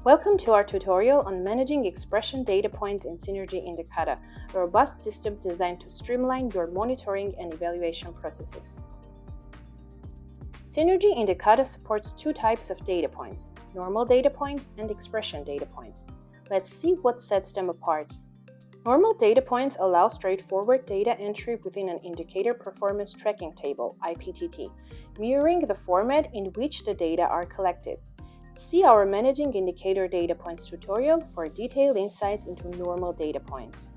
Welcome to our tutorial on managing expression data points in Synergy Indicata, a robust system designed to streamline your monitoring and evaluation processes. Synergy Indicata supports two types of data points, normal data points and expression data points. Let's see what sets them apart. Normal data points allow straightforward data entry within an indicator performance tracking table, IPTT, mirroring the format in which the data are collected. See our Managing Indicator Data Points tutorial for detailed insights into normal data points.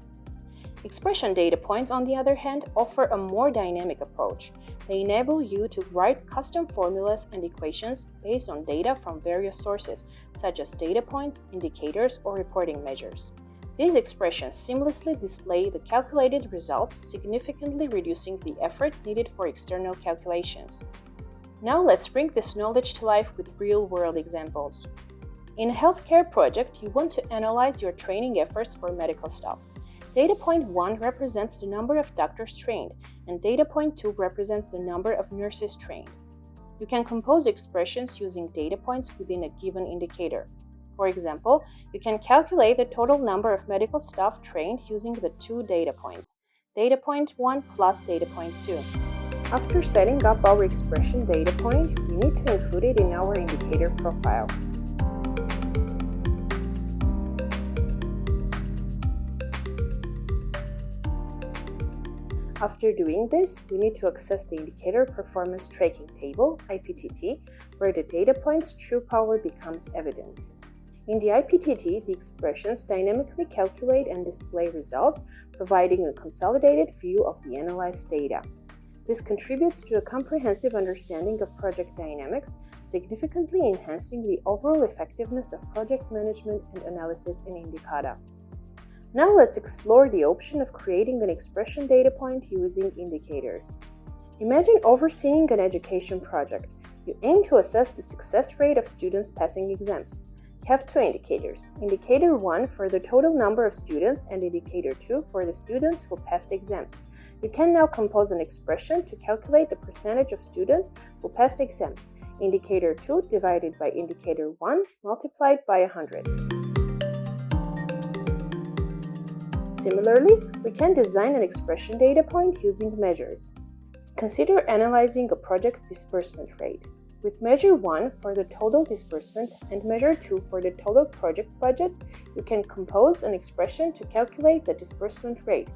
Expression data points, on the other hand, offer a more dynamic approach. They enable you to write custom formulas and equations based on data from various sources, such as data points, indicators, or reporting measures. These expressions seamlessly display the calculated results, significantly reducing the effort needed for external calculations. Now let's bring this knowledge to life with real-world examples. In a healthcare project, you want to analyze your training efforts for medical staff. Data point 1 represents the number of doctors trained, and data point 2 represents the number of nurses trained. You can compose expressions using data points within a given indicator. For example, you can calculate the total number of medical staff trained using the two data points, data point 1 plus data point 2. After setting up our expression data point, we need to include it in our indicator profile. After doing this, we need to access the Indicator Performance Tracking Table, IPTT, where the data point's true power becomes evident. In the IPTT, the expressions dynamically calculate and display results, providing a consolidated view of the analyzed data. This contributes to a comprehensive understanding of project dynamics, significantly enhancing the overall effectiveness of project management and analysis in Indicata. Now let's explore the option of creating an expression data point using indicators. Imagine overseeing an education project. You aim to assess the success rate of students passing exams. You have two indicators, Indicator 1 for the total number of students and Indicator 2 for the students who passed exams. You can now compose an expression to calculate the percentage of students who passed exams, Indicator 2 divided by Indicator 1 multiplied by 100. Similarly, we can design an expression data point using measures. Consider analyzing a project's disbursement rate. With Measure 1 for the total disbursement and Measure 2 for the total project budget, you can compose an expression to calculate the disbursement rate,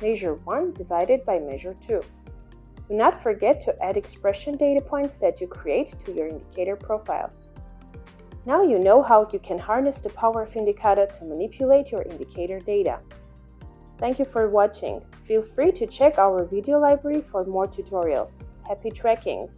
Measure 1 divided by Measure 2. Do not forget to add expression data points that you create to your indicator profiles. Now you know how you can harness the power of Indicata to manipulate your indicator data. Thank you for watching. Feel free to check our video library for more tutorials. Happy tracking!